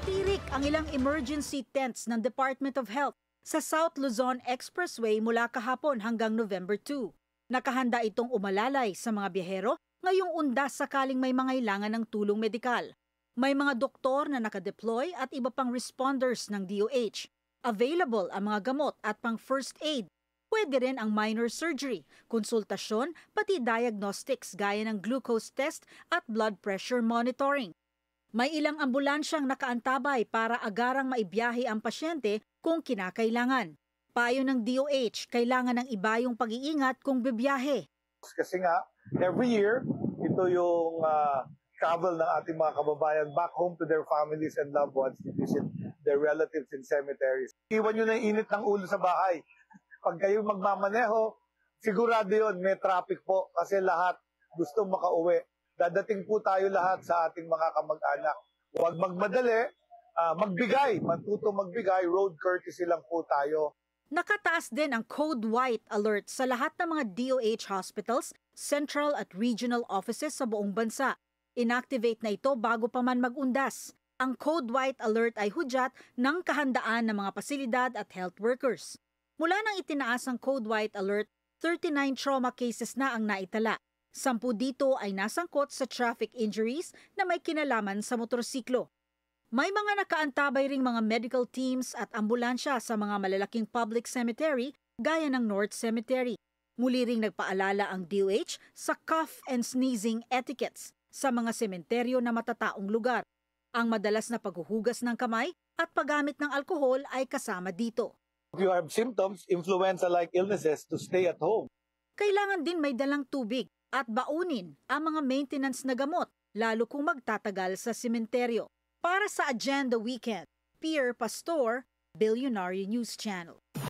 Natirik ang ilang emergency tents ng Department of Health sa South Luzon Expressway mula kahapon hanggang November 2. Nakahanda itong umalalay sa mga biyahero ngayong undas sakaling may mangailangan ng tulong medikal. May mga doktor na nakadeploy at iba pang responders ng DOH. Available ang mga gamot at pang first aid. Pwede rin ang minor surgery, konsultasyon, pati diagnostics gaya ng glucose test at blood pressure monitoring. May ilang ambulansyang nakaantabay para agarang maibiyahe ang pasyente kung kinakailangan. Payo ng DOH, kailangan ng iba yung pag-iingat kung bibiyahe. Kasi nga, every year, ito yung travel ng ating mga kababayan back home to their families and loved ones to visit their relatives in cemeteries. Iwan nyo na yung init ng ulo sa bahay. Pag kayo magmamaneho, sigurado yun, may traffic po kasi lahat gusto makauwi. Dadating po tayo lahat sa ating mga kamag-anak. Huwag magmadali, matutong magbigay, road courtesy lang po tayo. Nakataas din ang Code White alert sa lahat ng mga DOH hospitals, central at regional offices sa buong bansa. Inactivate na ito bago pa man mag-undas. Ang Code White alert ay hudyat ng kahandaan ng mga pasilidad at health workers. Mula nang itinaas ang Code White alert, 39 trauma cases na ang naitala. 10 dito ay nasangkot sa traffic injuries na may kinalaman sa motorsiklo. May mga nakaantabay ring mga medical teams at ambulansya sa mga malalaking public cemetery gaya ng North Cemetery. Muli ring nagpaalala ang DOH sa cough and sneezing etiquettes sa mga sementeryo na matataong lugar. Ang madalas na paghuhugas ng kamay at paggamit ng alkohol ay kasama dito. If you have symptoms, influenza-like illnesses, to stay at home. Kailangan din may dalang tubig at baunin ang mga maintenance na gamot, lalo kung magtatagal sa sementeryo. Para sa Agenda Weekend, Pierre Pastor, Billionaire News Channel.